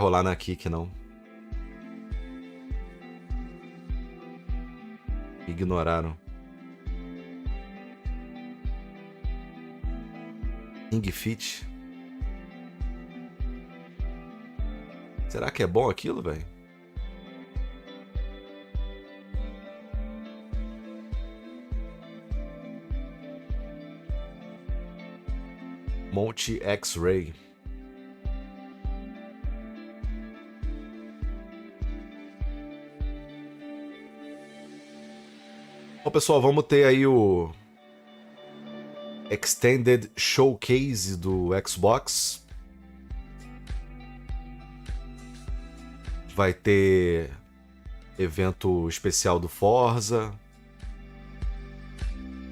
rolar na Kick, não. Ignoraram. Ring Fit. Será que é bom aquilo, velho? Monte X-Ray. Bom, pessoal, vamos ter aí o Extended Showcase do Xbox. Vai ter evento especial do Forza.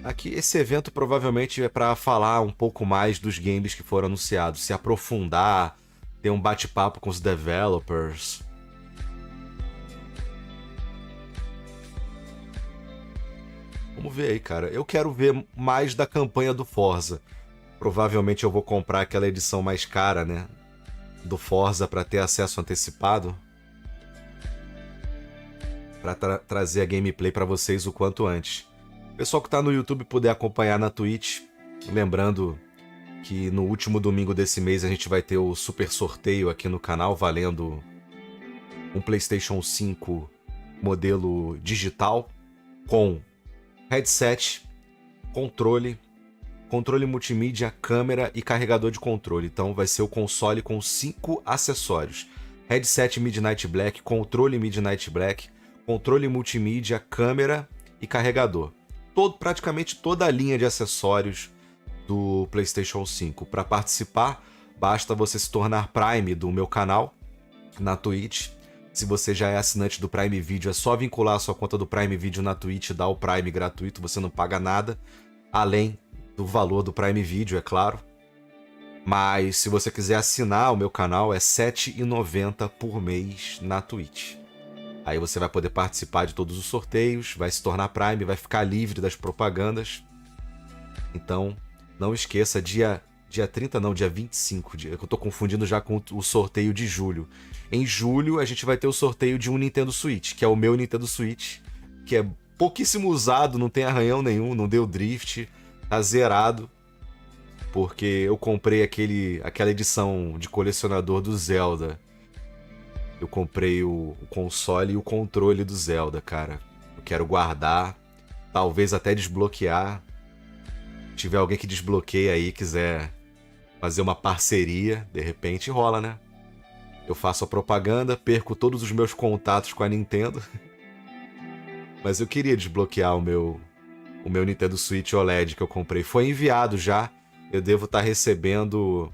Aqui, esse evento provavelmente é para falar um pouco mais dos games que foram anunciados, se aprofundar, ter um bate-papo com os developers. Vamos ver aí, cara. Eu quero ver mais da campanha do Forza. Provavelmente eu vou comprar aquela edição mais cara, né? Do Forza para ter acesso antecipado. Para trazer a gameplay para vocês o quanto antes. Pessoal que tá no YouTube puder acompanhar na Twitch, lembrando que no último domingo desse mês a gente vai ter o super sorteio aqui no canal, valendo um PlayStation 5 modelo digital com headset, controle multimídia, câmera e carregador de controle. Então vai ser o console com 5 acessórios. Headset Midnight Black, controle Midnight Black, controle multimídia, câmera e carregador. Praticamente toda a linha de acessórios do PlayStation 5. Para participar, basta você se tornar Prime do meu canal na Twitch. Se você já é assinante do Prime Video, é só vincular a sua conta do Prime Video na Twitch e dar o Prime gratuito, você não paga nada, além do valor do Prime Video, é claro. Mas se você quiser assinar o meu canal, é R$ 7,90 por mês na Twitch. Aí você vai poder participar de todos os sorteios, vai se tornar Prime, vai ficar livre das propagandas. Então, não esqueça, dia 30 não, dia 25, eu tô confundindo já com o sorteio de julho. Em julho a gente vai ter o sorteio de um Nintendo Switch, que é o meu Nintendo Switch, que é pouquíssimo usado, não tem arranhão nenhum, não deu drift, tá zerado. Porque eu comprei aquela edição de colecionador do Zelda. Eu comprei o console e o controle do Zelda, cara. Eu quero guardar, talvez até desbloquear. Se tiver alguém que desbloqueie aí, quiser fazer uma parceria, de repente rola, né? Eu faço a propaganda, perco todos os meus contatos com a Nintendo. Mas eu queria desbloquear o meu Nintendo Switch OLED que eu comprei. Foi enviado já. Eu devo estar recebendo...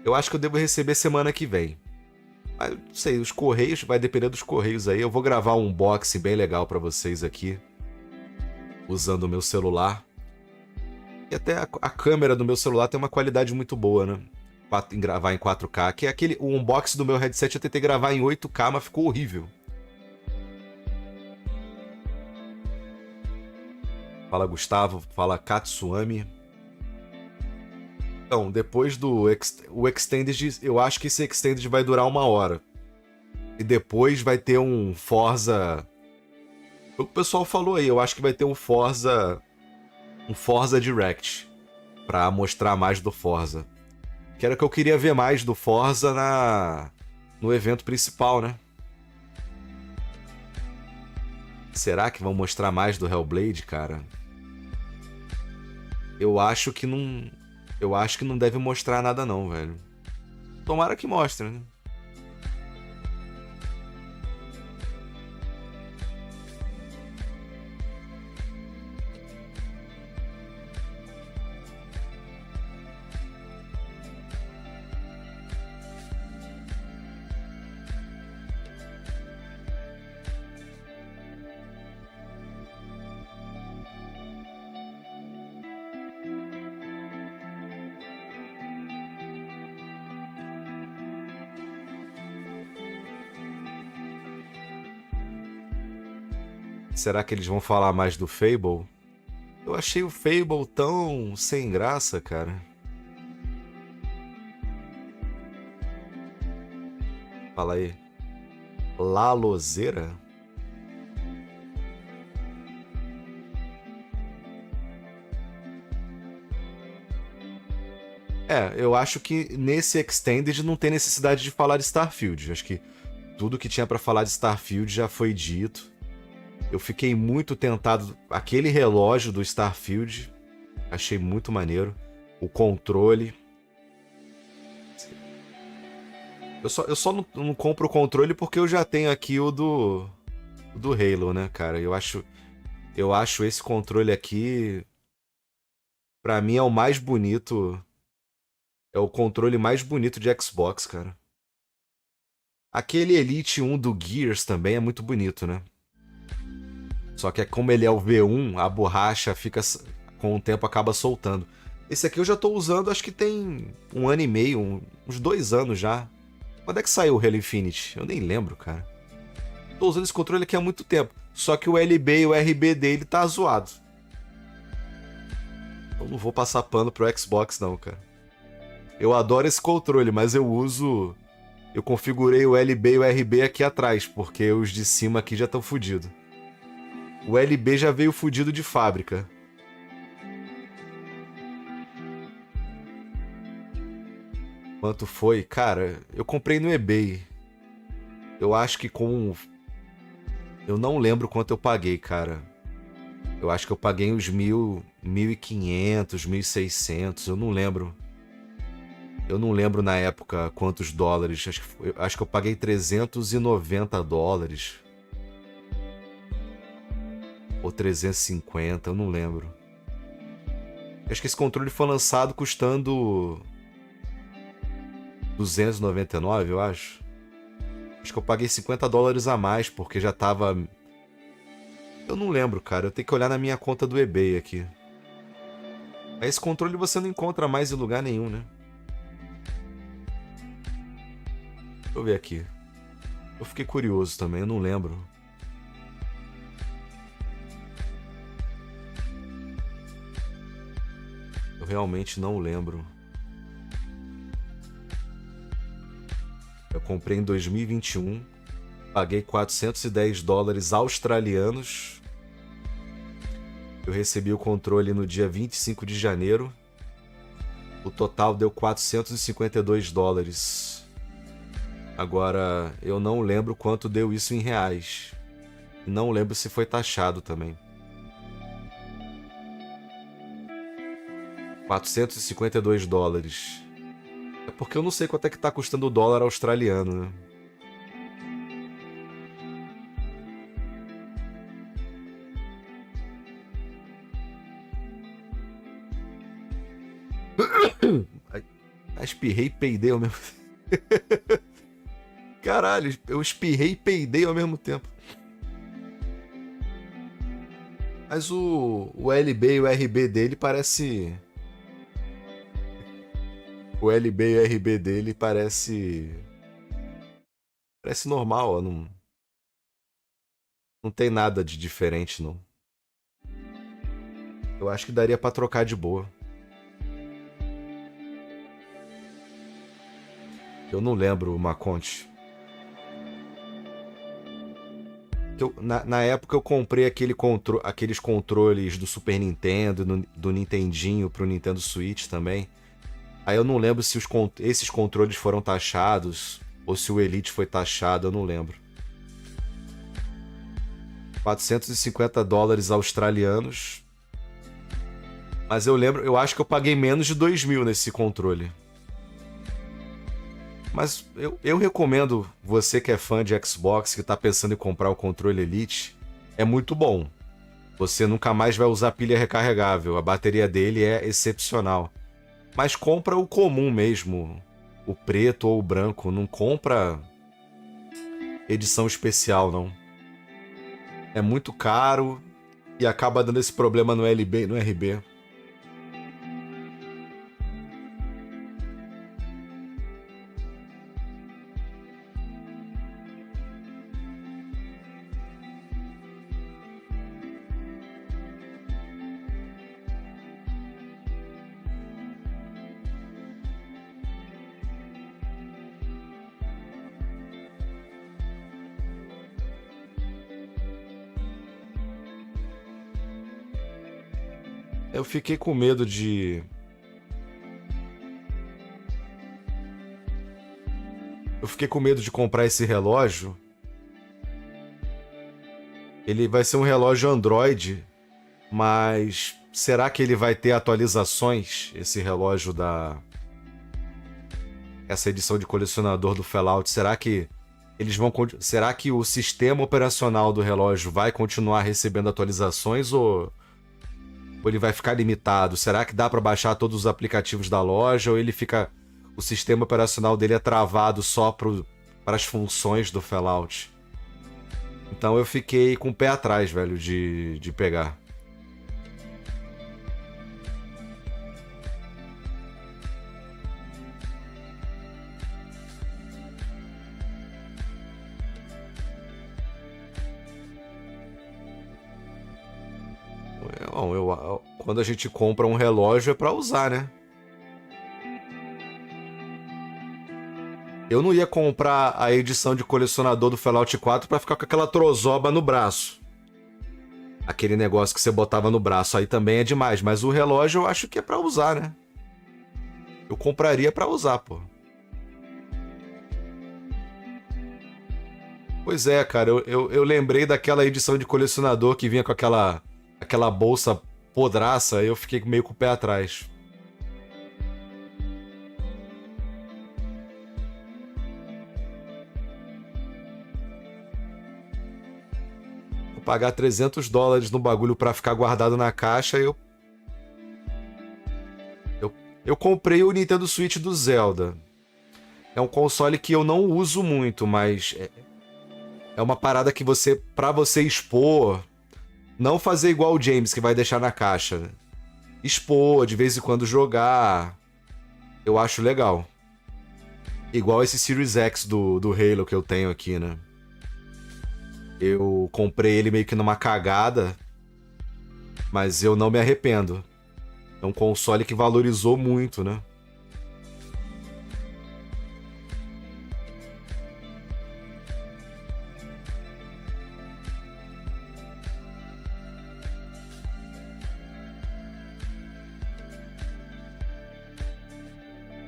Eu acho que eu devo receber semana que vem. Mas, não sei, os correios, vai depender dos correios aí. Eu vou gravar um unboxing bem legal pra vocês aqui, usando o meu celular. E até a câmera do meu celular tem uma qualidade muito boa, né? Em gravar em 4K. Que é o unboxing do meu headset eu tentei gravar em 8K, mas ficou horrível. Fala Gustavo, fala Katsuami. Então, depois do o Extended, eu acho que esse Extended vai durar 1 hora. E depois vai ter um Forza... O pessoal falou aí, eu acho que vai ter um Forza Direct, pra mostrar mais do Forza. Que era o que eu queria ver mais do Forza no evento principal, né? Será que vão mostrar mais do Hellblade, cara? Eu acho que não deve mostrar nada não, velho. Tomara que mostre, né? Será que eles vão falar mais do Fable? Eu achei o Fable tão sem graça, cara. Fala aí. Laloseira? Eu acho que nesse Extended não tem necessidade de falar de Starfield. Acho que tudo que tinha pra falar de Starfield já foi dito. Eu fiquei muito tentado. Aquele relógio do Starfield, achei muito maneiro. O controle. Eu só não compro o controle porque eu já tenho aqui o do Halo, né, cara? Eu acho esse controle aqui, pra mim, é o mais bonito. É o controle mais bonito de Xbox, cara. Aquele Elite 1 do Gears também é muito bonito, né? Só que como ele é o V1, a borracha fica com o tempo acaba soltando. Esse aqui eu já tô usando, acho que tem 1 ano e meio, uns 2 anos já. Quando é que saiu o Halo Infinite? Eu nem lembro, cara. Tô usando esse controle aqui há muito tempo. Só que o LB e o RB dele tá zoado. Eu não vou passar pano pro Xbox não, cara. Eu adoro esse controle, mas eu uso... Eu configurei o LB e o RB aqui atrás, porque os de cima aqui já estão fodidos. O LB já veio fudido de fábrica. Quanto foi? Cara, eu comprei no eBay. Eu acho que com... Eu não lembro quanto eu paguei, cara. Eu acho que eu paguei uns 1.500, 1.600, eu não lembro. Eu não lembro na época quantos dólares. Acho que eu paguei $390. Ou 350, eu não lembro. Acho que esse controle foi lançado custando $299, eu acho. Acho que eu paguei $50 a mais, porque já tava... Eu não lembro, cara. Eu tenho que olhar na minha conta do eBay aqui. Mas esse controle você não encontra mais em lugar nenhum, né? Deixa eu ver aqui. Eu fiquei curioso também, eu não lembro. Eu realmente não lembro. Eu comprei em 2021. Paguei $410 australianos. Eu recebi o controle no dia 25 de janeiro. O total deu $452. Agora, eu não lembro quanto deu isso em reais. Não lembro se foi taxado também. $452. É porque eu não sei quanto é que tá custando o dólar australiano, né? Espirrei e peidei ao mesmo tempo. Caralho, eu espirrei e peidei ao mesmo tempo. Mas o LB e o RB dele parece... O LB e o RB dele parece... Parece normal, ó. Não tem nada de diferente, não. Eu acho que daria pra trocar de boa. Eu não lembro, Maconte. Na época eu comprei aqueles controles do Super Nintendo, do Nintendinho pro Nintendo Switch também. Aí eu não lembro se esses controles foram taxados ou se o Elite foi taxado, eu não lembro. $450 australianos. Mas eu acho que eu paguei menos de 2.000 nesse controle. Mas eu recomendo você que é fã de Xbox, que tá pensando em comprar o controle Elite, é muito bom. Você nunca mais vai usar pilha recarregável, a bateria dele é excepcional. Mas compra o comum mesmo, o preto ou o branco, não compra edição especial não. É muito caro e acaba dando esse problema no LB e no RB. Eu fiquei com medo de... Eu fiquei com medo de comprar esse relógio. Ele vai ser um relógio Android, mas será que ele vai ter atualizações? Esse relógio essa edição de colecionador do Fallout, será que eles vão... Será que o sistema operacional do relógio vai continuar recebendo atualizações ou ele vai ficar limitado? Será que dá para baixar todos os aplicativos da loja ou ele fica... O sistema operacional dele é travado só para as funções do Fallout? Então eu fiquei com o pé atrás, velho, de pegar. Quando a gente compra um relógio é pra usar, né? Eu não ia comprar a edição de colecionador do Fallout 4 pra ficar com aquela trozoba no braço. Aquele negócio que você botava no braço aí também é demais, mas o relógio eu acho que é pra usar, né? Eu compraria pra usar, pô. Pois é, cara, eu lembrei daquela edição de colecionador que vinha com aquela bolsa podraça, eu fiquei meio com o pé atrás. Vou pagar $300 no bagulho pra ficar guardado na caixa, eu comprei o Nintendo Switch do Zelda. É um console que eu não uso muito, mas é uma parada que pra você expor, não fazer igual o James que vai deixar na caixa, né? Expor, de vez em quando jogar, eu acho legal. Igual esse Series X do Halo que eu tenho aqui, né? Eu comprei ele meio que numa cagada, mas eu não me arrependo. É um console que valorizou muito, né?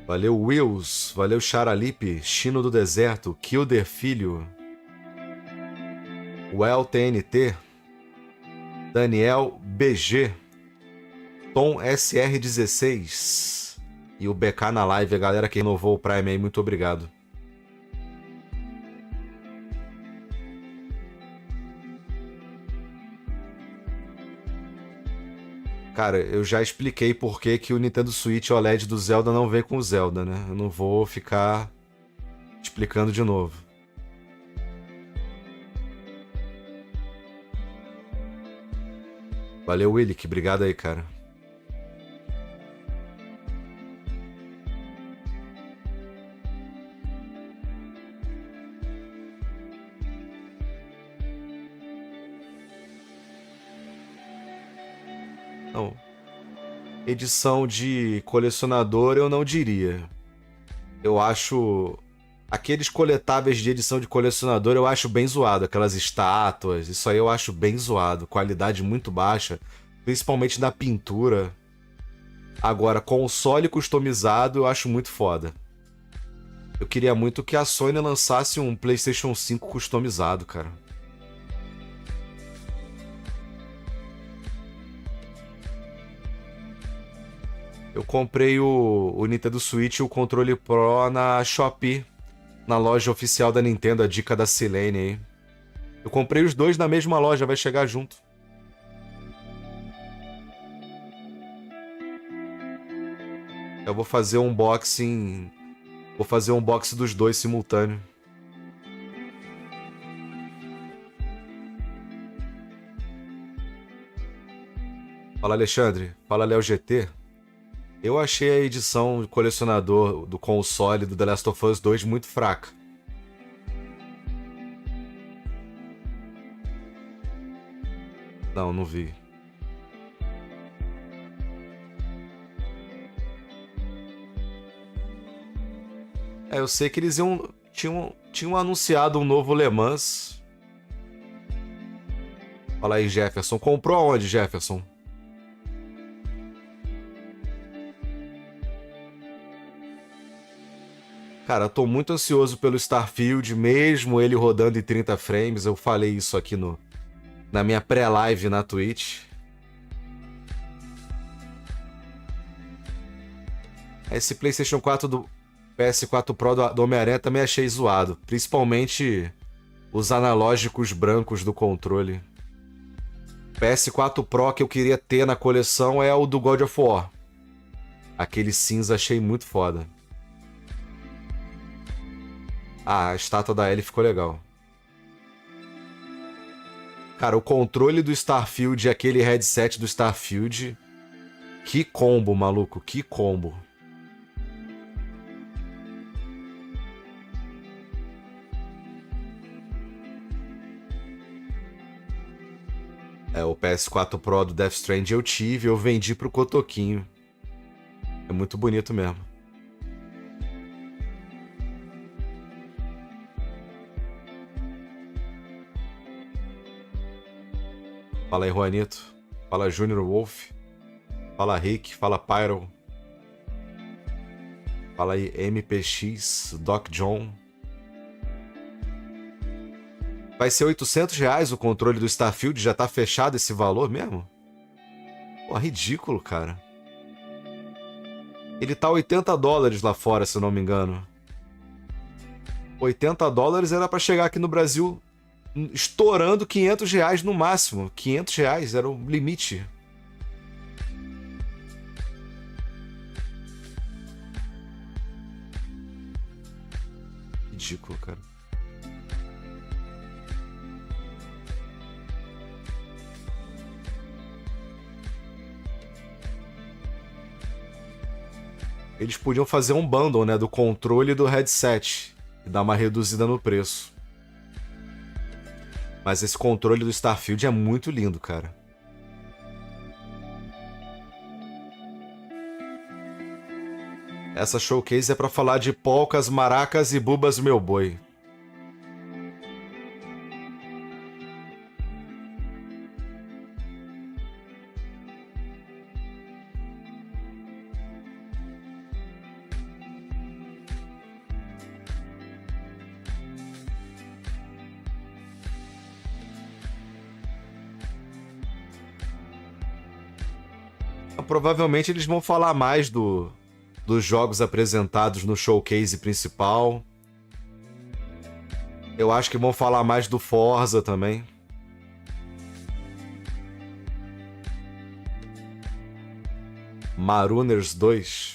Valeu, Wills. Valeu, Charalipe. Chino do Deserto. Kilder Filho. Well TNT. Daniel BG. Tom SR16. E o BK na live. A galera que renovou o Prime aí, muito obrigado. Cara, eu já expliquei por que o Nintendo Switch OLED do Zelda não vem com o Zelda, né? Eu não vou ficar explicando de novo. Valeu, Willick. Obrigado aí, cara. Não. Edição de colecionador eu não diria. Eu acho... Aqueles coletáveis de edição de colecionador eu acho bem zoado. Aquelas estátuas, isso aí eu acho bem zoado. Qualidade muito baixa, principalmente na pintura. Agora, console customizado eu acho muito foda. Eu queria muito que a Sony lançasse um PlayStation 5 customizado, cara. Eu comprei o Nintendo Switch e o controle Pro na Shopee, na loja oficial da Nintendo, a dica da Silene aí. Eu comprei os dois na mesma loja, vai chegar junto. Eu vou fazer um unboxing. Vou fazer um unboxing dos dois simultâneo. Fala, Alexandre. Fala, Léo GT. Eu achei a edição de colecionador do console do The Last of Us 2 muito fraca. Não, não vi. Eu sei que eles tinham anunciado um novo Le Mans. Fala aí, Jefferson. Comprou aonde, Jefferson? Cara, eu tô muito ansioso pelo Starfield, mesmo ele rodando em 30 frames. Eu falei isso aqui na minha pré-live na Twitch. Esse PlayStation 4 do PS4 Pro do Homem-Aranha também achei zoado. Principalmente os analógicos brancos do controle. PS4 Pro que eu queria ter na coleção é o do God of War. Aquele cinza achei muito foda. Ah, a estátua da Ellie ficou legal. Cara, o controle do Starfield e aquele headset do Starfield... Que combo, maluco, que combo. O PS4 Pro do Death Stranding eu tive, eu vendi pro Cotoquinho. É muito bonito mesmo. Fala aí, Juanito. Fala, Junior Wolf. Fala, Rick. Fala, Pyro. Fala aí, MPX, Doc John. Vai ser R$800 o controle do Starfield? Já tá fechado esse valor mesmo? Pô, ridículo, cara. Ele tá $80 lá fora, se eu não me engano. $80 era pra chegar aqui no Brasil estourando R$500 no máximo. R$500 era o limite. Ridículo, cara. Eles podiam fazer um bundle, né, do controle e do headset e dar uma reduzida no preço. Mas esse controle do Starfield é muito lindo, cara. Essa showcase é pra falar de polcas, maracas e bubas meu boi. Provavelmente eles vão falar mais dos jogos apresentados no showcase principal. Eu acho que vão falar mais do Forza também. Marooners 2.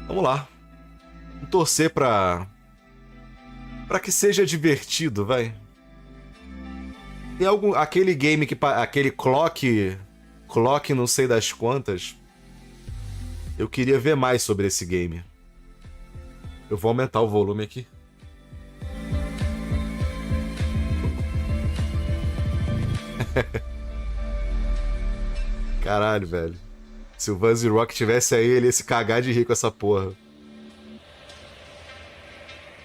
Vamos lá. Vamos torcer pra que seja divertido, vai. Tem aquele game que aquele clock não sei das quantas. Eu queria ver mais sobre esse game. Eu vou aumentar o volume aqui. Caralho, velho. Se o Vanzi Rock tivesse aí, ele ia se cagar de rir com essa porra.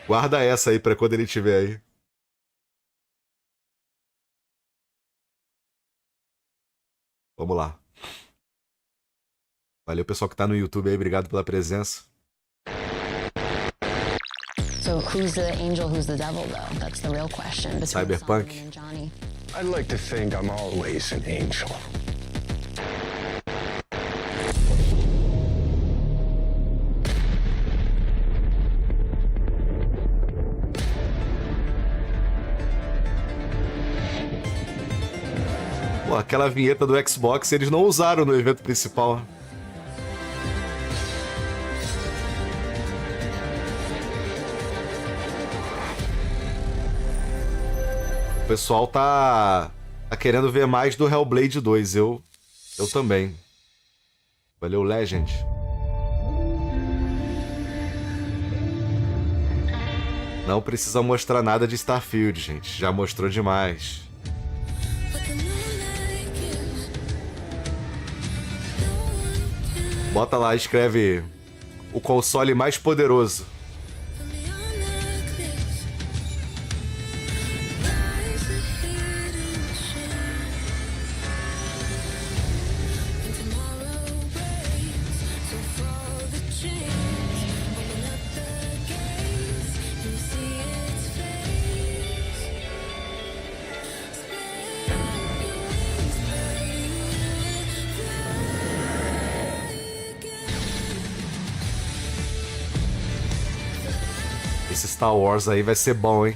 Guarda essa aí pra quando ele tiver aí. Vamos lá. Valeu, pessoal que tá no YouTube aí. Obrigado pela presença. So who's the angel, who's the devil, though? That's the real question between Cyberpunk. Solomon and Johnny. I'd like to think I'm always an angel. Pô, aquela vinheta do Xbox eles não usaram no evento principal. O pessoal tá querendo ver mais do Hellblade 2. Eu também. Valeu, Legend. Não precisa mostrar nada de Starfield, gente. Já mostrou demais. Bota lá, escreve o console mais poderoso. esse Star Wars aí vai ser bom, hein?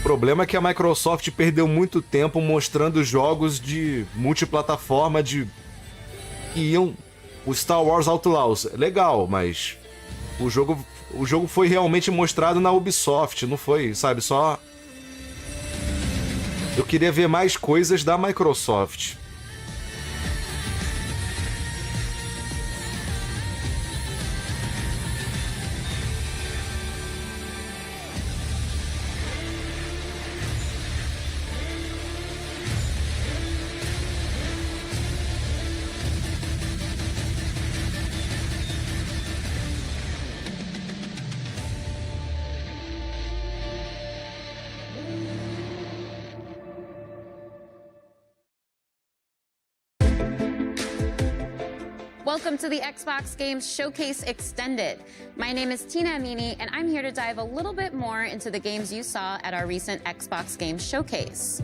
O problema é que a Microsoft perdeu muito tempo mostrando jogos de multiplataforma que iam... O Star Wars Outlaws, legal, mas o jogo foi realmente mostrado na Ubisoft, não foi, sabe, só... Eu queria ver mais coisas da Microsoft. Welcome to the Xbox Games Showcase Extended. My name is Tina Amini, and I'm here to dive a little bit more into the games you saw at our recent Xbox Games Showcase.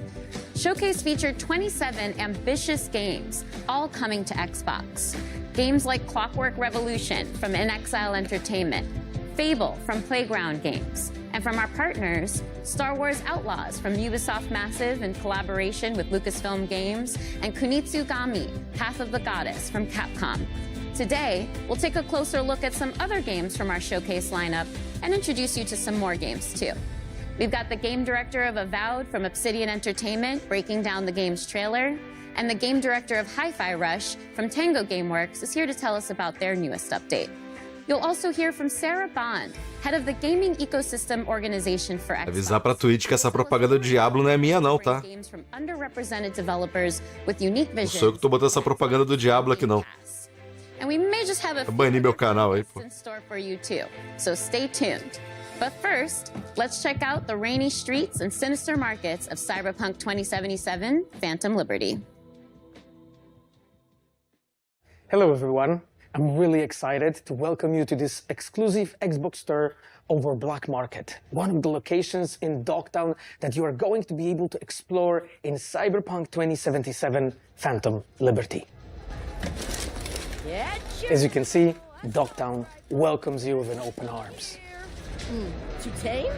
Showcase featured 27 ambitious games, all coming to Xbox. Games like Clockwork Revolution from In Exile Entertainment, Fable from Playground Games, and from our partners, Star Wars Outlaws from Ubisoft Massive in collaboration with Lucasfilm Games, and Kunitsugami, Path of the Goddess from Capcom. Today, we'll take a closer look at some other games from our showcase lineup and introduce you to some more games too. We've got the game director of Avowed from Obsidian Entertainment breaking down the game's trailer, and the game director of Hi-Fi Rush from Tango Gameworks is here to tell us about their newest update. You'll also hear from Sarah Bond, head of the Gaming Ecosystem Organization for Xbox. Avisar pra Twitch que essa propaganda do Diablo não é minha não, tá? Games from underrepresented developers with unique Não sou eu que tô botando essa propaganda do Diablo aqui não. And we may just have a Eu bani meu canal aí, pô. in store for you too. So stay tuned. But first, let's check out the rainy streets and sinister markets of Cyberpunk 2077: Phantom Liberty. Hello everyone. I'm really excited to welcome you to this exclusive Xbox store over Black Market, one of the locations in Dogtown that you are going to be able to explore in Cyberpunk 2077: Phantom Liberty. As you can see, Dogtown welcomes you with open arms. Too tame?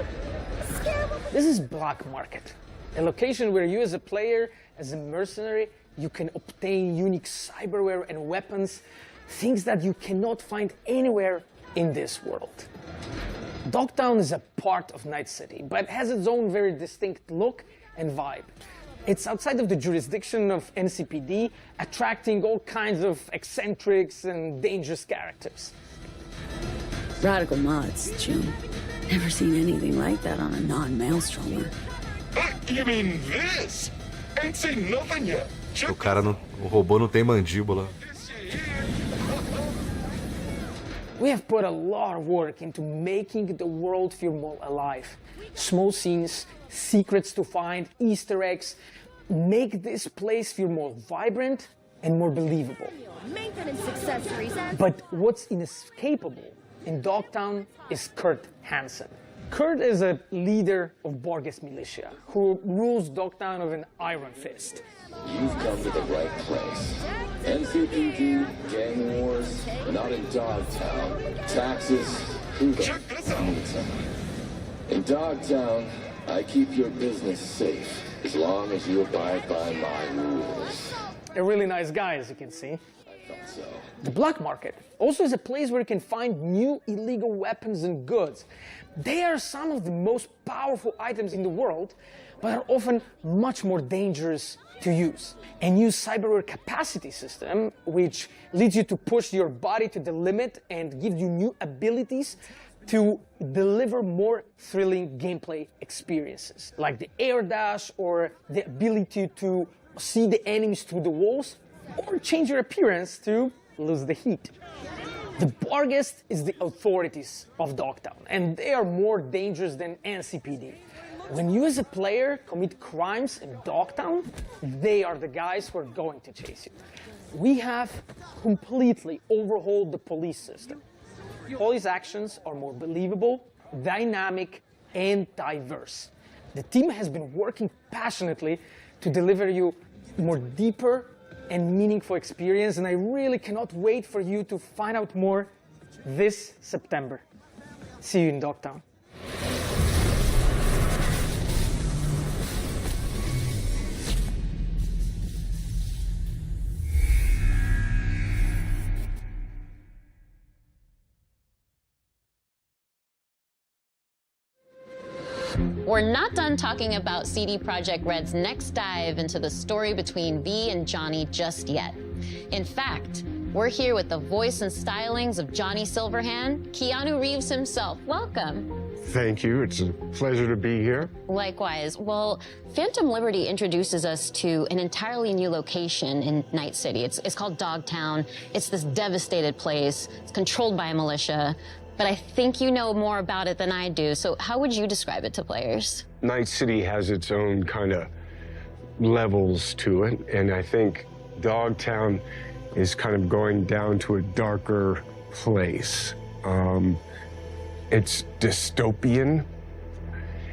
This is Black Market, a location where you as a player, as a mercenary, you can obtain unique cyberware and weapons, things that you cannot find anywhere in this world. Dogtown is a part of Night City, but has its own very distinct look and vibe. It's outside of the jurisdiction of NCPD, attracting all kinds of eccentrics and dangerous characters. Radical mods, Jim. Never seen anything like that on a non-maelstromer. You mean this? Ain't seen nothing yet. O cara não, o robô não tem mandíbula. We have put a lot of work into making the world feel more alive. Small scenes, secrets to find, Easter eggs, make this place feel more vibrant and more believable. Maintenance accessories and... But what's inescapable in Dogtown is Kurt Hansen. Kurt is a leader of Borges militia who rules Dogtown with an iron fist. You've come to the right place. NCPD, gang wars, we're not in Dogtown. Taxes, who the needs them? In Dogtown, I keep your business safe as long as you abide by my rules. A really nice guy, as you can see. I thought so. The black market also is a place where you can find new illegal weapons and goods. They are some of the most powerful items in the world, but are often much more dangerous to use. A new cyberware capacity system, which leads you to push your body to the limit and gives you new abilities to deliver more thrilling gameplay experiences, like the air dash or the ability to see the enemies through the walls, or change your appearance to lose the heat. The Borges is the authorities of Dogtown, and they are more dangerous than NCPD. When you as a player commit crimes in Dogtown, they are the guys who are going to chase you. We have completely overhauled the police system. Police actions are more believable, dynamic, and diverse. The team has been working passionately to deliver you more deeper and meaningful experience, and I really cannot wait for you to find out more this September. See you in Dogtown. We're not done talking about CD Projekt Red's next dive into the story between V and Johnny just yet. In fact, we're here with the voice and stylings of Johnny Silverhand, Keanu Reeves himself. Welcome. Thank you. It's a pleasure to be here. Likewise. Well, Phantom Liberty introduces us to an entirely new location in Night City. It's called Dogtown. It's this devastated place. It's controlled by a militia. But I think you know more about it than I do, so how would you describe it to players? Night City has its own kind of levels to it, and I think Dogtown is kind of going down to a darker place. It's dystopian.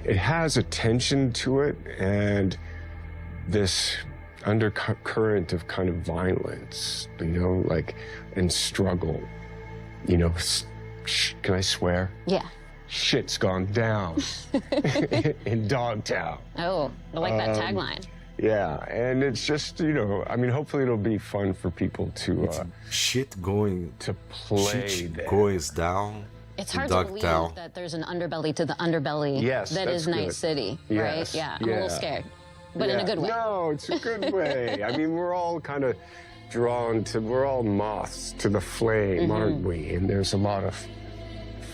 It has a tension to it, and this undercurrent of kind of violence, you know, like, and struggle, you know. Can I swear? Yeah. Shit's gone down in Dogtown. Oh, I like that tagline. Yeah, and it's just, you know, I mean, hopefully it'll be fun for people to Shit going to play shit there. goes down. It's hard Dogtown. to believe that there's an underbelly to the underbelly Yes, that that's is Night good. City, Yes, right? Yeah, I'm a little yeah. scared, but in a good way. No, it's a good way. I mean, we're all kind of drawn to, we're all moths to the flame, aren't we? And there's a lot of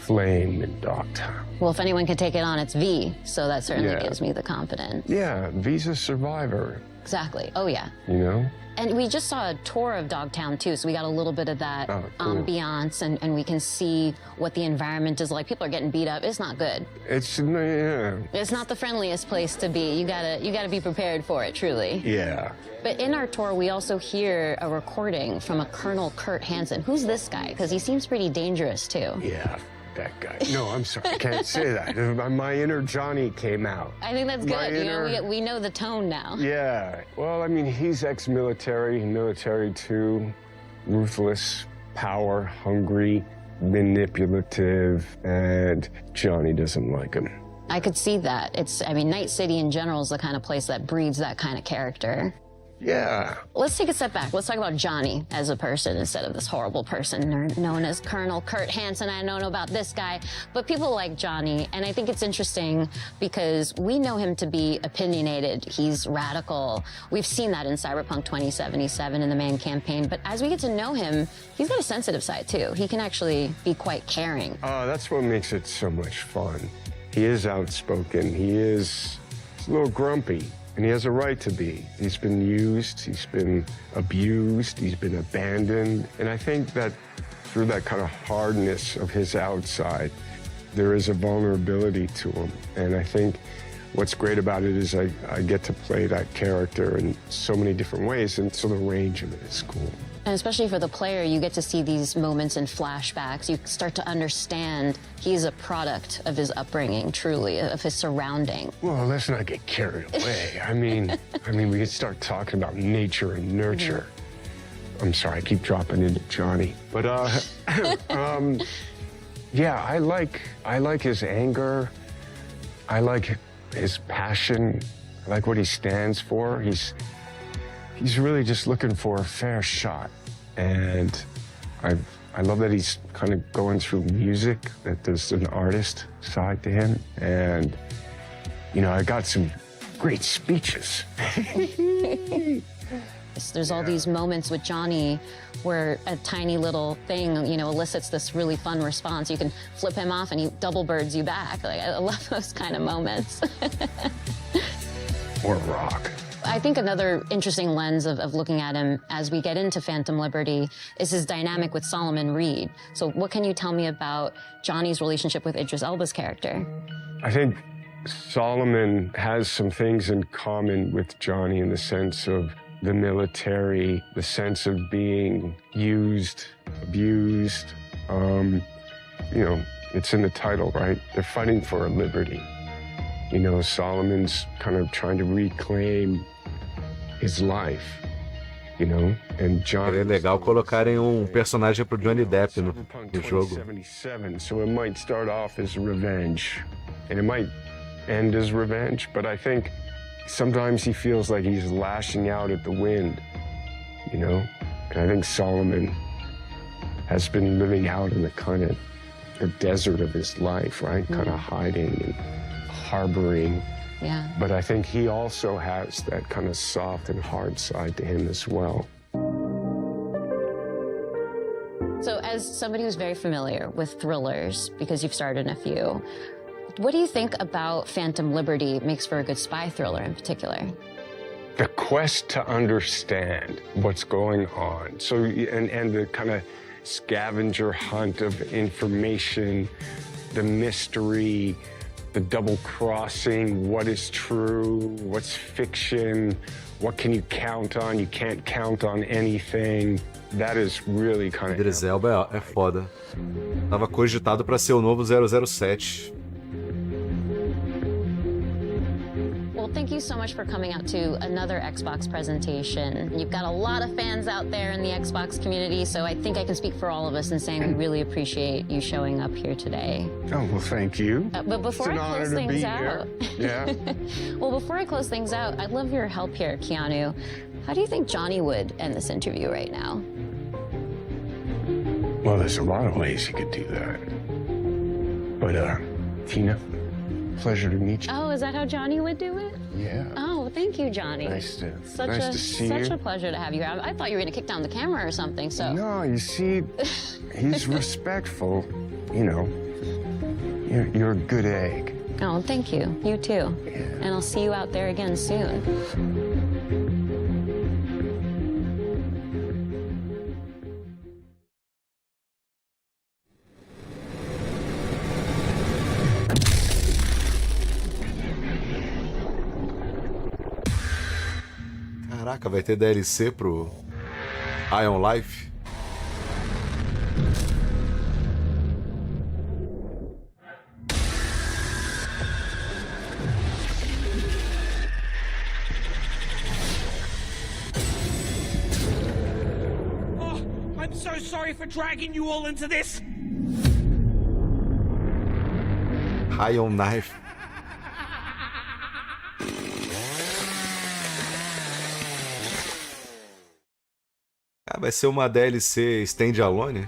flame in Dogtown. Well, if anyone could take it on, it's V, so that certainly Yeah. gives me the confidence. Yeah, Visa Survivor, Exactly. Oh, yeah. you know? And we just saw a tour of Dogtown, too, so we got a little bit of that Oh, cool. ambiance, and we can see what the environment is like. People are getting beat up. It's not good. It's, yeah. It's not the friendliest place to be. You gotta be prepared for it, truly. Yeah. But in our tour, we also hear a recording from a Colonel Kurt Hansen. Who's this guy? Because he seems pretty dangerous, too. Yeah, that guy. No, I'm sorry, I can't say that. My inner Johnny came out. I think that's My good. You know, inner- we know the tone now. Yeah, well, I mean, he's ex-military, military too, ruthless, power hungry, manipulative, and Johnny doesn't like him. I could see that. I mean, Night City in general is the kind of place that breeds that kind of character. Yeah. Let's take a step back. Let's talk about Johnny as a person instead of this horrible person known as Colonel Kurt Hansen. I don't know about this guy, but people like Johnny, and I think it's interesting because we know him to be opinionated. He's radical. We've seen that in Cyberpunk 2077 in the main campaign, but as we get to know him, he's got a sensitive side too. He can actually be quite caring. That's what makes it so much fun. He is outspoken. He's a little grumpy. And he has a right to be. He's been used, he's been abused, he's been abandoned. And I think that through that kind of hardness of his outside, there is a vulnerability to him. And I think what's great about it is I get to play that character in so many different ways, and so the range of it is cool. And especially for the player, you get to see these moments in flashbacks. You start to understand he's a product of his upbringing, truly, of his surrounding. Well, let's not get carried away. I mean, we could start talking about nature and nurture. I'm sorry, I keep dropping into Johnny. But, yeah, I like his anger. I like his passion. I like what he stands for. He's really just looking for a fair shot. And I love that he's kind of going through music, that there's an artist side to him. And, you know, I got some great speeches. There's all these moments with Johnny where a tiny little thing, you know, elicits this really fun response. You can flip him off and he double birds you back. Like, I love those kind of moments. Or rock. I think another interesting lens of looking at him as we get into Phantom Liberty is his dynamic with Solomon Reed. So what can you tell me about Johnny's relationship with Idris Elba's character? I think Solomon has some things in common with Johnny in the sense of the military, the sense of being used, abused. You know, it's in the title, right? They're fighting for a liberty. You know, Solomon's kind of trying to reclaim his life. you know, and John. Seria legal colocarem personagem pro Johnny Depp no jogo. 2077, so it might start off as revenge, and it might end as revenge, but I think sometimes he feels like he's lashing out at the wind, you know? And I think Solomon has been living out in the desert of his life, right? Kind of hiding and harboring. Yeah. But I think he also has that kind of soft and hard side to him as well. So as somebody who's very familiar with thrillers, because you've starred in a few, what do you think about Phantom Liberty makes for a good spy thriller in particular? The quest to understand what's going on. So, and the kind of scavenger hunt of information, the mystery, the double crossing, what is true, what's fiction, what can you count on, you can't count on anything. That is really kind of... Idris Elba é foda. Tava cogitado pra ser o novo 007. Well, thank you so much for coming out to another Xbox presentation. You've got a lot of fans out there in the Xbox community, so I think I can speak for all of us in saying we really appreciate you showing up here today. Oh, well, thank you. But before I close things out... Yeah. Well, before I close things out, I'd love your help here, Keanu. How do you think Johnny would end this interview right now? Well, there's a lot of ways you could do that. But, Tina, pleasure to meet you. Oh, is that how Johnny would do it? Yeah. Oh, thank you, Johnny. Nice to see Such you. a pleasure to have you here. I thought you were going to kick down the camera or something, so... No, you see, he's respectful. You know, you're a good egg. Oh, thank you. You too. Yeah. And I'll see you out there again soon. Caraca, vai ter DLC pro Ion Life? Oh, I'm so sorry for dragging you all into this. Ion Knife. Ah, vai ser uma DLC standalone?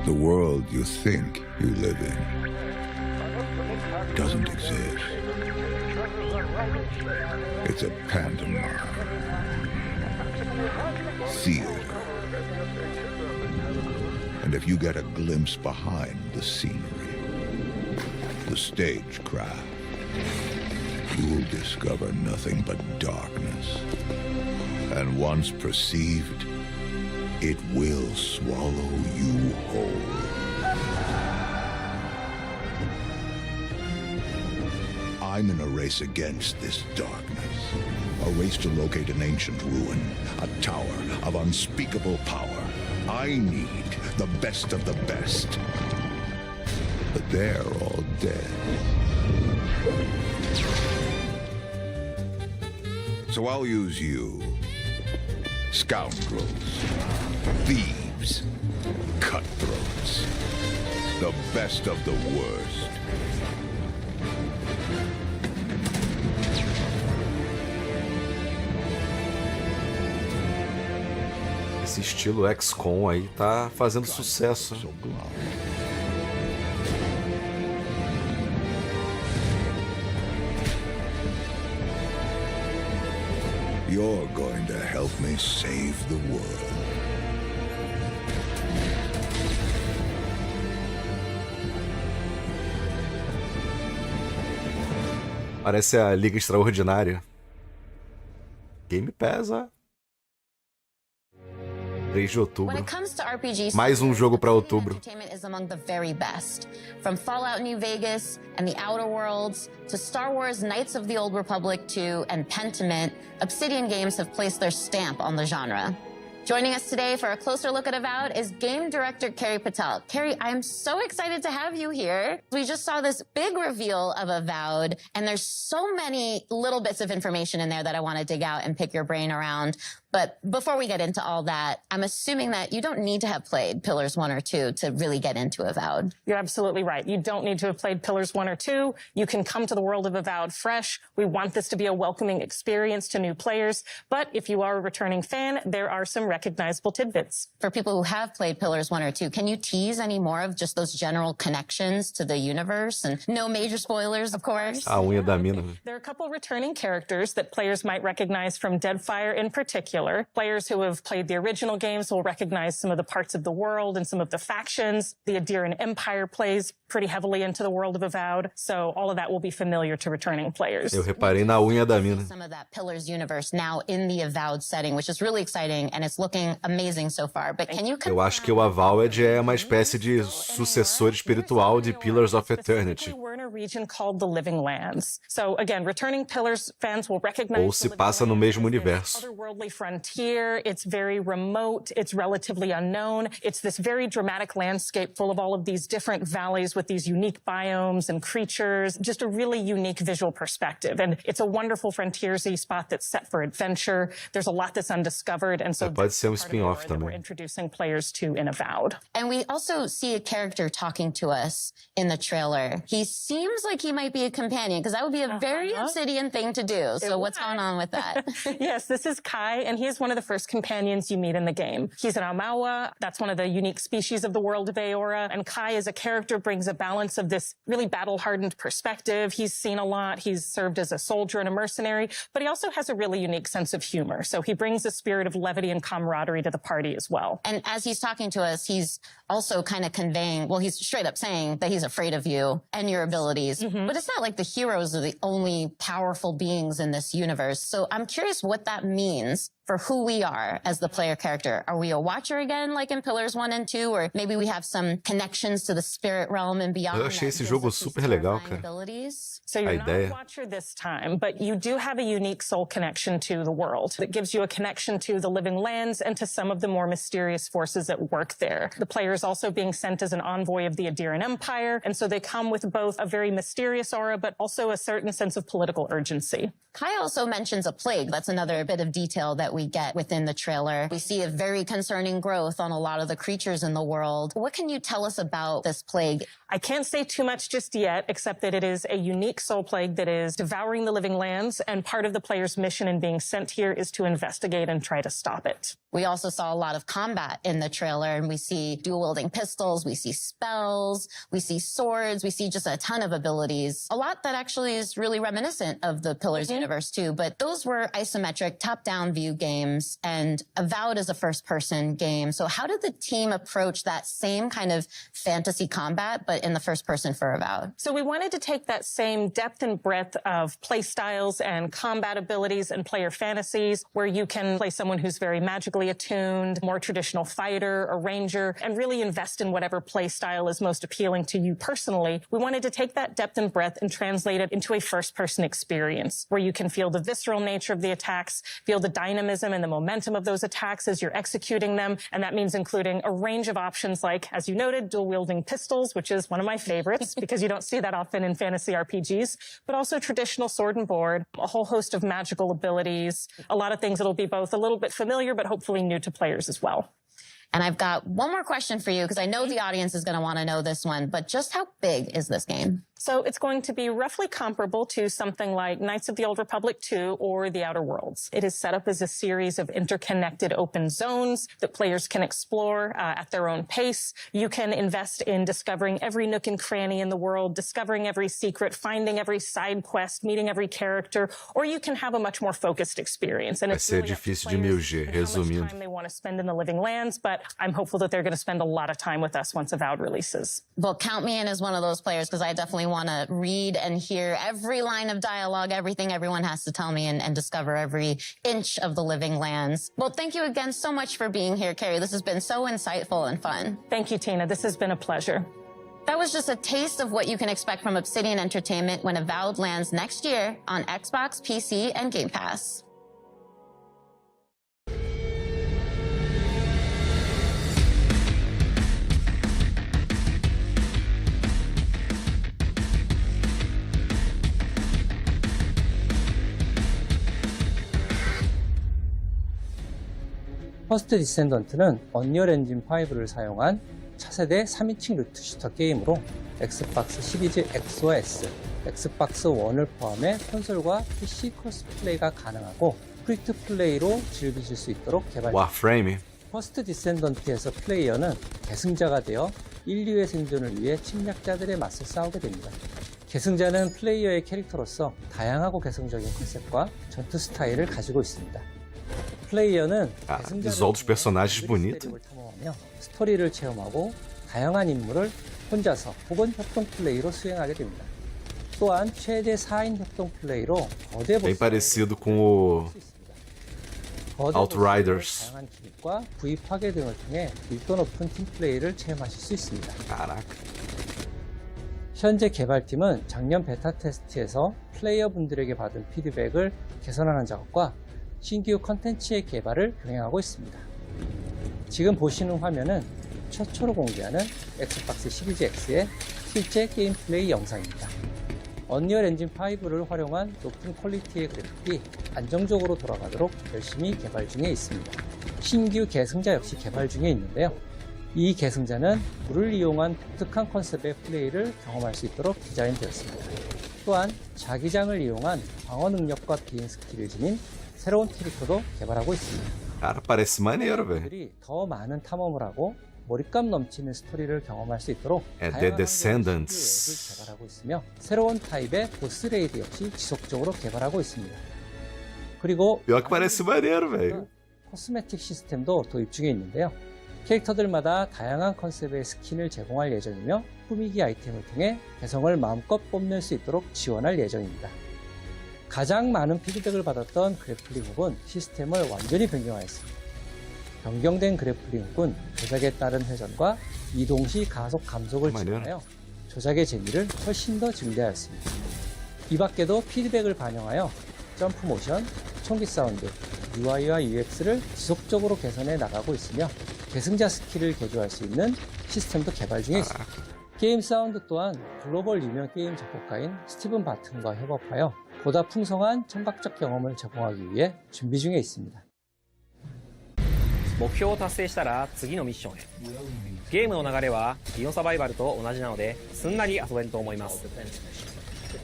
The world you think you live in doesn't exist. It's a pantomime. Theater. And if you get a glimpse behind the scenery, the stagecraft, you'll discover nothing but darkness. And once perceived, it will swallow you whole. I'm in a race against this darkness. A race to locate an ancient ruin, a tower of unspeakable power. I need the best of the best. But they're all dead. So I'll use you. Scoundrels, thieves, cutthroats, the best of the worst. Esse estilo XCOM aí tá fazendo sucesso. You're going to help me save the world. Parece a Liga Extraordinária. Game Pass, ó. 3 de outubro. When it comes to RPGs, Mais jogo para outubro. Entertainment is among the very best. From Fallout New Vegas and the Outer Worlds to Star Wars Knights of the Old Republic 2 and Pentiment, Obsidian Games have placed their stamp on the genre. Joining us today for a closer look at Avowed is game director Carrie Patel. Carrie, I'm so excited to have you here. We just saw this big reveal of Avowed, and there's so many little bits of information in there that I want to dig out and pick your brain around. But before we get into all that, I'm assuming that you don't need to have played Pillars 1 or 2 to really get into Avowed. You're absolutely right. You don't need to have played Pillars 1 or 2. You can come to the world of Avowed fresh. We want this to be a welcoming experience to new players. But if you are a returning fan, there are some recognizable tidbits. For people who have played Pillars 1 or 2, can you tease any more of just those general connections to the universe? And no major spoilers, of course. A unha da mina. There are a couple returning characters that players might recognize from Deadfire in particular. Players who have played the original games will recognize some of the parts of the world and some of the factions. The Adirian Empire plays pretty heavily into the world of Avowed, so all of that will be familiar to returning players. Eu reparei na unha da mina. Some of that Pillars universe now in the Avowed setting, which is really exciting, and it's looking amazing so far. But can you... Eu acho que o Avowed é uma espécie de sucessor espiritual de Pillars of Eternity. We're in a region called the Living Lands. So again, returning Pillars fans will recognize... Ou se passa no mesmo universo. Otherworldly frontier. It's very remote. It's relatively unknown. It's this very dramatic landscape full of all of these different valleys with these unique biomes and creatures. Just a really unique visual perspective. And it's a wonderful frontiersy spot that's set for adventure. There's a lot that's undiscovered. And so pode ser spin-off that we're também. introducing players to in Avowed. And we also see a character talking to us in the trailer. He seems like he might be a companion, because that would be a very Obsidian thing to do. So what's going on with that? Yes, this is Kai, and he is one of the first companions you meet in the game. He's an Amawa. That's one of the unique species of the world of Aora. And Kai as a character brings a balance of this really battle-hardened perspective. He's seen a lot. He's served as a soldier and a mercenary, but he also has a really unique sense of humor. So he brings a spirit of levity and camaraderie to the party as well. And as he's talking to us, he's also kind of conveying, well, he's straight up saying that he's afraid of you and your abilities. But it's not like the heroes are the only powerful beings in this universe. So I'm curious what that means for who we are as the player character. Are we a watcher again, like in Pillars 1 and 2? Or maybe we have some connections to the spirit realm and beyond? Eu achei esse jogo super legal, cara. So you're not a watcher this time, but you do have a unique soul connection to the world that gives you a connection to the Living Lands and to some of the more mysterious forces at work there. The player is also being sent as an envoy of the Adirian Empire, and so they come with both a very mysterious aura, but also a certain sense of political urgency. Kai also mentions a plague. That's another bit of detail that we get within the trailer. We see a very concerning growth on a lot of the creatures in the world. What can you tell us about this plague? I can't say too much just yet, except that it is a unique soul plague that is devouring the Living Lands, and part of the player's mission in being sent here is to investigate and try to stop it. We also saw a lot of combat in the trailer, and we see dual-wielding pistols, we see spells, we see swords, we see just a ton of abilities. A lot that actually is really reminiscent of the Pillars universe, too. But those were isometric, top-down view games, and Avowed is a first-person game. So how did the team approach that same kind of fantasy combat, but in the first person for Avowed? So we wanted to take that same depth and breadth of play styles and combat abilities and player fantasies, where you can play someone who's very magically attuned, more traditional fighter or ranger, and really invest in whatever play style is most appealing to you personally. We wanted to take that depth and breadth and translate it into a first-person experience, where you can feel the visceral nature of the attacks, feel the dynamism and the momentum of those attacks as you're executing them, and that means including a range of options like, as you noted, dual-wielding pistols, which is one of my favorites because you don't see that often in fantasy RPGs, but also traditional sword and board, a whole host of magical abilities, a lot of things that'll be both a little bit familiar but hopefully new to players as well. And I've got one more question for you, because I know the audience is going to want to know this one, but just how big is this game? So it's going to be roughly comparable to something like Knights of the Old Republic 2 or The Outer Worlds. It is set up as a series of interconnected open zones that players can explore at their own pace. You can invest in discovering every nook and cranny in the world, discovering every secret, finding every side quest, meeting every character, or you can have a much more focused experience. And Vai ser difícil de milger, resumindo. Time they want to spend in the Living Lands, but I'm hopeful that they're going to spend a lot of time with us once Avowed releases. Well, count me in as one of those players, because I definitely want to read and hear every line of dialogue, everything everyone has to tell me, and discover every inch of the Living Lands. Well, thank you again so much for being here, Carrie. This has been so insightful and fun. Thank you, Tina. This has been a pleasure. That was just a taste of what you can expect from Obsidian Entertainment when Avowed lands next year on Xbox, PC, and Game Pass. 퍼스트 디센던트는 언리얼 엔진 5를 사용한 차세대 3인칭 루트 슈터 게임으로 엑스박스 시리즈 X와 S, 엑스박스 1을 포함해 콘솔과 PC 크로스 플레이가 가능하고 프리트 플레이로 즐기실 수 있도록 개발됩니다. 와, 프레임이. 퍼스트 디센던트에서 플레이어는 계승자가 되어 인류의 생존을 위해 침략자들의 맞서 싸우게 됩니다. 계승자는 플레이어의 캐릭터로서 다양하고 개성적인 컨셉과 전투 스타일을 가지고 있습니다. 플레이어는 visual dos personagens bonito. 탐험하며 스토리를 체험하고 다양한 임무를 혼자서 혹은 협동 플레이로 수행하게 됩니다. 또한 최대 4인 협동 플레이로 거대 Bem parecido com o Outriders. 다양한 기믹과 부위 파괴 등을 통해 밀도 높은 팀 플레이를 체험하실 수 있습니다. 현재 개발팀은 작년 베타 테스트에서 플레이어분들에게 받은 피드백을 개선하는 작업과 신규 컨텐츠의 개발을 병행하고 있습니다. 지금 보시는 화면은 최초로 공개하는 엑스박스 시리즈 X의 실제 게임 플레이 영상입니다. 언리얼 엔진 5를 활용한 높은 퀄리티의 그래픽이 안정적으로 돌아가도록 열심히 개발 중에 있습니다. 신규 계승자 역시 개발 중에 있는데요. 이 계승자는 물을 이용한 독특한 컨셉의 플레이를 경험할 수 있도록 디자인되었습니다. 또한 자기장을 이용한 방어 능력과 비행 스킬을 지닌 새로운 캐릭터도 개발하고 있습니다. Cara, parece maneiro, velho. 분들이 더 많은 탐험을 하고 몰입감 넘치는 스토리를 경험할 수 있도록 The Descendants 앱을 개발하고 있으며 새로운 타입의 보스 레이드 역시 지속적으로 개발하고 있습니다. 그리고 Pior que parece maneiro, velho. 코스메틱 시스템도 도입 중에 있는데요. 캐릭터들마다 다양한 컨셉의 스킨을 제공할 예정이며 꾸미기 아이템을 통해 개성을 마음껏 뽐낼 수 있도록 지원할 예정입니다. 가장 많은 피드백을 받았던 그래플링 훅은 시스템을 완전히 변경하였습니다. 변경된 그래플링 훅은 조작에 따른 회전과 이동 시 가속 감속을 지원하여 조작의 재미를 훨씬 더 증대하였습니다. 이 밖에도 피드백을 반영하여 점프 모션, 총기 사운드, UI와 UX를 지속적으로 개선해 나가고 있으며 계승자 스킬을 개조할 수 있는 시스템도 개발 중에 있습니다. 게임 사운드 또한 글로벌 유명 게임 작곡가인 스티븐 바튼과 협업하여 보다 풍성한 청각적 경험을 제공하기 위해 준비 중에 있습니다. 目標を達成したら次のミッションへ。ゲームの流れはビオサバイバルと同じなのですんなり遊べると思います。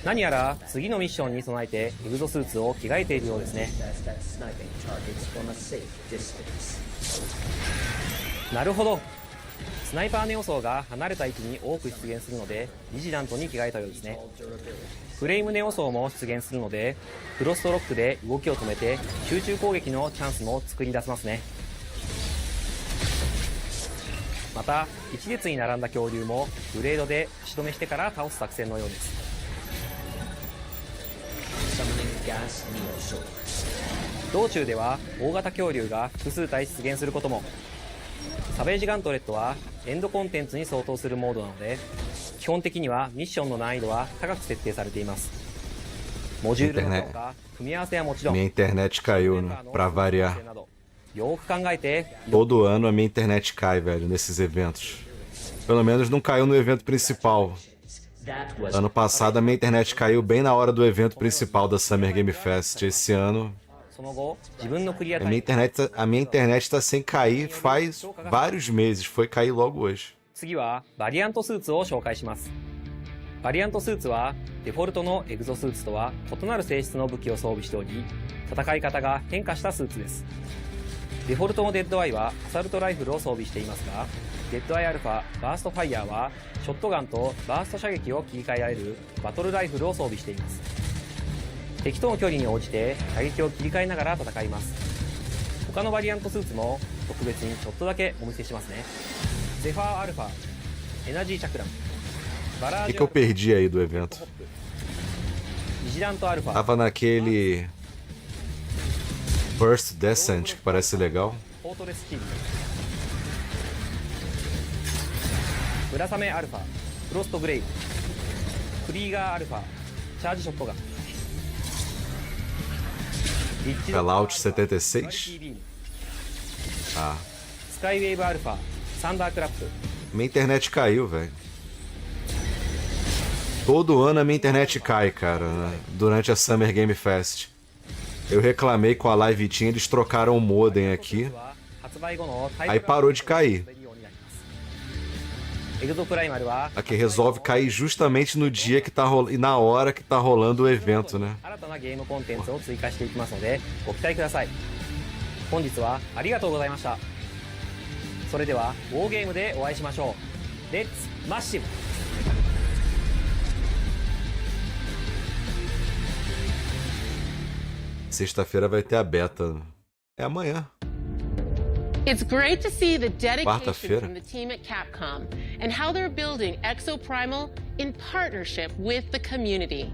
何やら次のミッションに備えてエグゾスーツを着替えているようですね。なるほど。スナイパーネオ層が離れた位置に多く出現するのでビジラントに着替えたようですね。フレームネオ層も出現するのでフロストロックで動きを止めて集中攻撃のチャンスも作り出せますね。また一列に並んだ恐竜もブレードで仕留めしてから倒す作戦のようです。道中では大型恐竜が複数体出現することも。サベージガントレットはエンドコンテンツに相当するモードなので基本的にはミッションの難易度は高く設定されています。モジュールのとか組み合わせはもちろん Minha internet caiu, pra variar. よく考えて Todo ano a minha internet cai, velho, nesses eventos. Pelo menos não caiu no evento principal. Ano passado a minha internet caiu bem na hora do evento principal da Summer Game Fest. Esse ano a minha internet tá sem cair faz vários meses. Foi cair logo hoje. 次はバリアントスーツを紹介します。バリアントスーツはデフォルトのエグゾスーツとは異なる性質の武器を装備しており戦い方が変化したスーツです。デフォルトのデッドアイはアサルトライフルを装備していますがデッドアイアルファバーストファイヤーはショットガンとバースト射撃を切り替えられるバトルライフルを装備しています。敵との距離に応じて射撃を切り替えながら戦います。他のバリアントスーツも特別にちょっとだけお見せしますね。ゼファーアルファ、エナジーチャクラム、バラージュ O que eu perdi aí do evento? ビジラントアルファ Tava naquele Burst Descent, que parece legal. フォートレスチーム、ブラサメアルファ、フロストグレイブ、クリーガーアルファ、チャージショットガン、Fallout 76? Ah. スカイウェーブアルファ、サンダークラップ。 Minha internet caiu, velho. Todo ano a minha internet cai, cara, né? Durante a Summer Game Fest. Eu reclamei com a Live Team, eles trocaram o modem aqui. Aí parou de cair. Aqui resolve cair justamente no dia que tá rolando e na hora que tá rolando o evento, né? Sexta-feira vai ter a beta. É amanhã. It's great to see the dedication from the team at Capcom and how they're building Exoprimal in partnership with the community.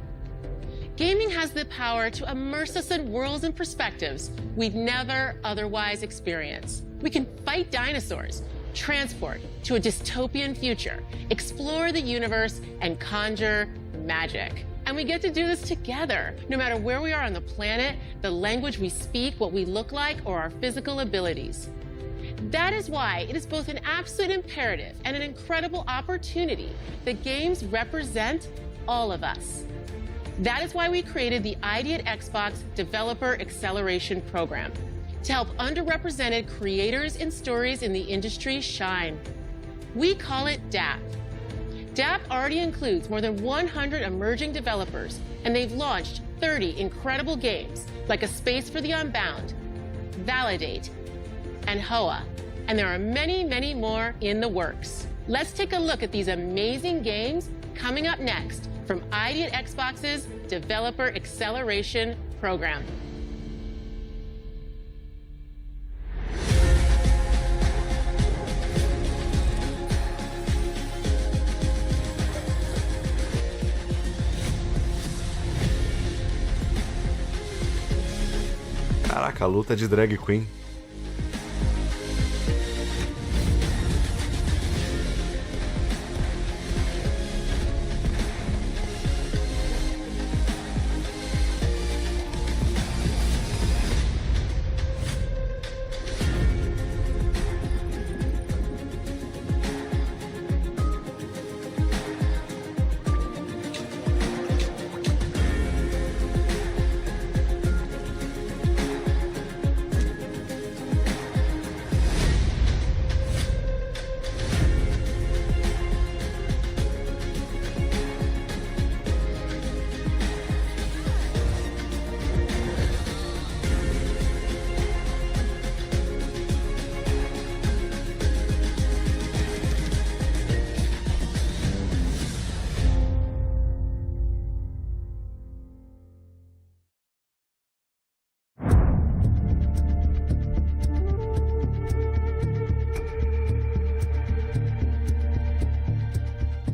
Gaming has the power to immerse us in worlds and perspectives we'd never otherwise experience. We can fight dinosaurs, transport to a dystopian future, explore the universe, and conjure magic. And we get to do this together, no matter where we are on the planet, the language we speak, what we look like, or our physical abilities. That is why it is both an absolute imperative and an incredible opportunity that games represent all of us. That is why we created the ID at Xbox Developer Acceleration Program, to help underrepresented creators and stories in the industry shine. We call it DAP. DAP already includes more than 100 emerging developers, and they've launched 30 incredible games like A Space for the Unbound, Validate, and HOA, and there are many, many more in the works. Let's take a look at these amazing games coming up next from ID at Xbox's Developer Acceleration Program. Caraca, a luta de drag queen.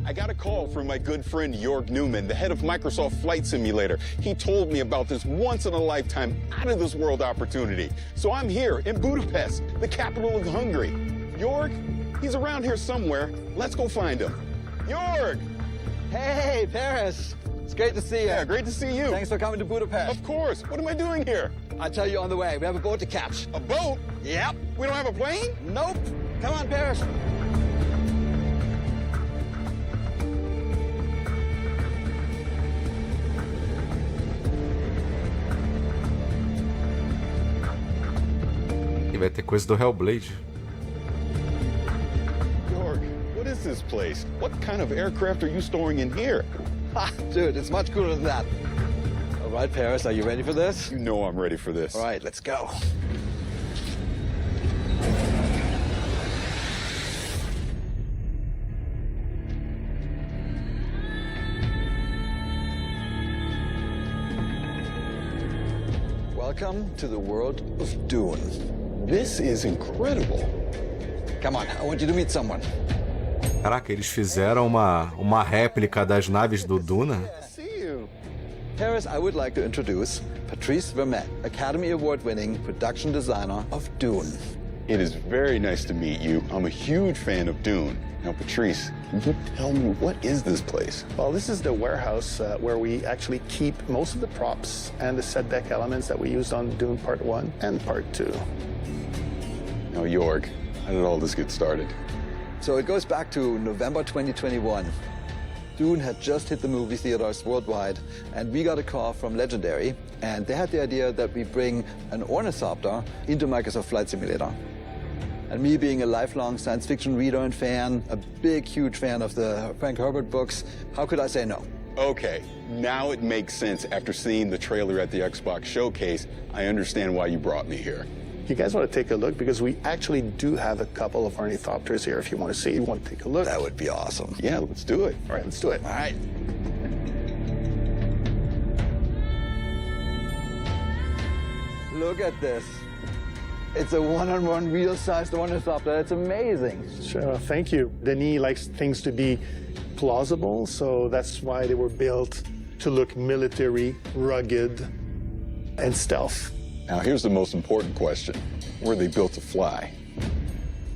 I got a call from my good friend Jörg Newman, the head of Microsoft Flight Simulator. He told me about this once-in-a-lifetime, out-of-this-world opportunity. So I'm here in Budapest, the capital of Hungary. Jörg, he's around here somewhere. Let's go find him. Jörg! Hey, Paris! It's great to see you. Yeah, great to see you. Thanks for coming to Budapest. Of course. What am I doing here? I'll tell you on the way. We have a boat to catch. A boat? Yep. We don't have a plane? Nope. Come on, Paris. E vai ter coisa do Hellblade. Jörg, what is this place? What kind of aircraft are you storing in here? Ha, dude, it's much cooler than that. All right, Paris, are you ready for this? You know I'm ready for this. All right, let's go. Welcome to the world of Dune. This is incredible. Come on, I want you to meet someone. Caraca, eles fizeram uma réplica das naves do Duna. Paris, I would like to introduce Patrice Vermette, Academy Award-winning production designer of Dune. It is very nice to meet you. I'm a huge fan of Dune. Now, Patrice, can you tell me, what is this place? Well, this is the warehouse where we actually keep most of the props and the set deck elements that we used on Dune Part 1 and Part 2. Now, Jörg, how did all this get started? So it goes back to November 2021. Dune had just hit the movie theaters worldwide, and we got a call from Legendary, and they had the idea that we bring an ornithopter into Microsoft Flight Simulator. And me being a lifelong science fiction reader and fan, a big, huge fan of the Frank Herbert books, how could I say no? Okay, now it makes sense after seeing the trailer at the Xbox showcase. I understand why you brought me here. You guys want to take a look? Because we actually do have a couple of ornithopters here if you want to see. You want to take a look? That would be awesome. Yeah, let's do it. All right, let's do it. All right. Look at this. It's a one-on-one real-sized ornithopter. It's amazing. Sure, thank you. Denis likes things to be plausible, so that's why they were built to look military, rugged, and stealth. Now, here's the most important question. Were they built to fly?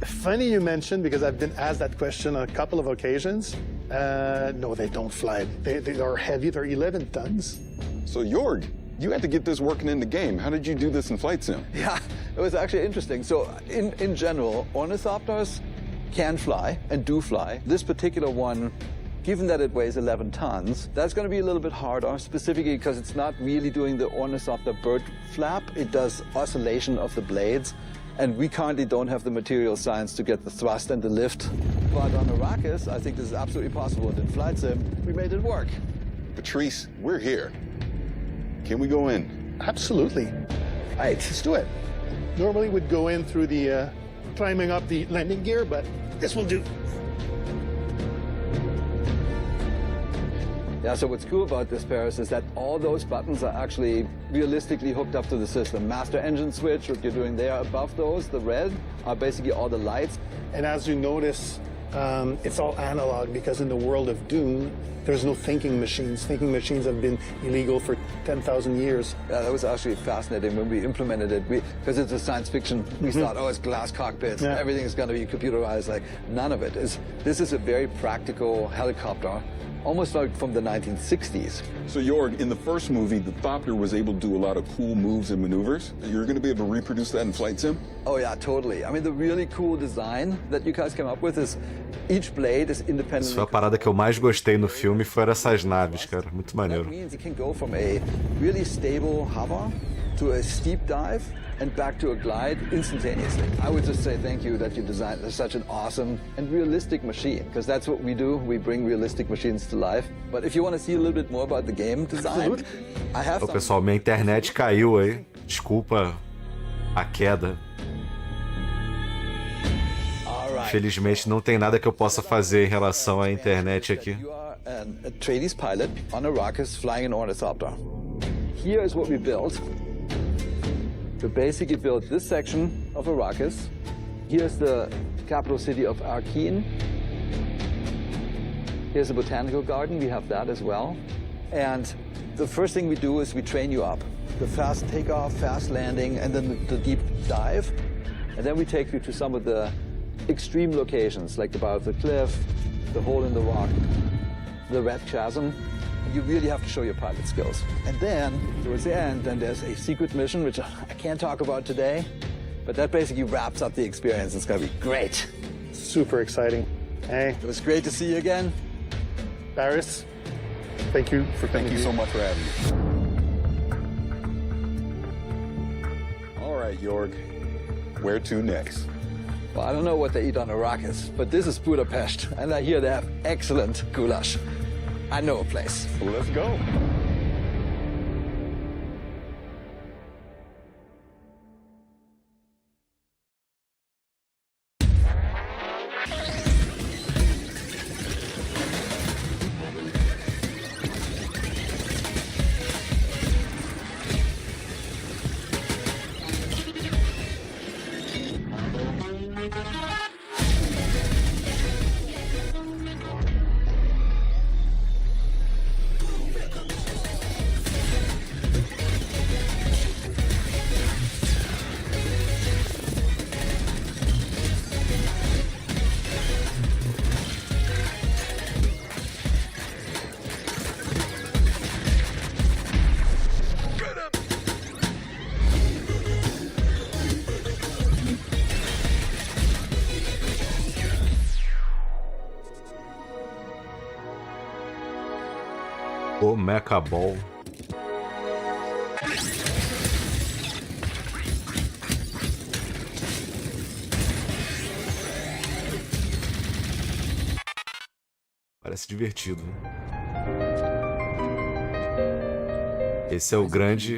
Funny you mentioned, because I've been asked that question on a couple of occasions. No, they don't fly. They are heavy. They're 11 tons. So, Jorg, you had to get this working in the game. How did you do this in Flight Sim? Yeah, it was actually interesting. So, in general, ornithopters can fly and do fly. This particular one, given that it weighs 11 tons, that's going to be a little bit harder, specifically because it's not really doing the ornithopter bird flap. It does oscillation of the blades, and we currently don't have the material science to get the thrust and the lift. But on Arrakis, I think this is absolutely possible, and in Flight Sim, we made it work. Patrice, we're here. Can we go in? Absolutely. All right, let's do it. Normally we'd go in through the climbing up the landing gear, but this will do. Yeah, so what's cool about this, Paris, is that all those buttons are actually realistically hooked up to the system. Master engine switch, what you're doing there above those, the red, are basically all the lights. And as you notice, it's all analog because in the world of Dune, there's no thinking machines. Thinking machines have been illegal for 10,000 years. Yeah, that was actually fascinating when we implemented it. Because it's a science fiction, we thought, oh, it's glass cockpits, everything is going to be computerized. Like, none of it is. This is a very practical helicopter, almost like from the 1960s. So, Jorg, in the first movie, the Thopter was able to do a lot of cool moves and maneuvers. You're going to be able to reproduce that in Flight Sim? Oh, yeah, totally. I mean, the really cool design that you guys came up with is each blade is independently. Isso foi a parada que eu mais gostei no filme, foram essas naves, cara. Muito maneiro. That means you can go from a really stable hover to a steep dive and back to a glide instantaneously. I would just say thank you that you designed such an awesome and realistic machine, because that's what we do. We bring realistic machines to life. But if you want to see a little bit more about the game design, I have Ô, pessoal, minha internet caiu aí. Desculpa a queda. Infelizmente não tem nada que eu possa fazer em relação à internet aqui. You are a Atreides pilot on Arrakis flying an ornithopter. Here is what we built. We basically built this section of Arrakis. Here's the capital city of Arkeen. Here's the botanical garden. We have that as well. And the first thing we do is we train you up. The fast takeoff, fast landing, and then the deep dive. And then we take you to some of the extreme locations, like the bow of the cliff, the hole in the rock, the red chasm. You really have to show your pilot skills. And then, towards the end, then there's a secret mission, which I can't talk about today, but that basically wraps up the experience. It's gonna be great. Super exciting. Hey. It was great to see you again. Paris, thank you for coming. Thank you so much for having me. All right, Jorg, where to next? Well, I don't know what they eat on Arrakis, but this is Budapest, and I hear they have excellent goulash. I know a place. Well, let's go. O Mecha Ball. Parece divertido. Esse é o grande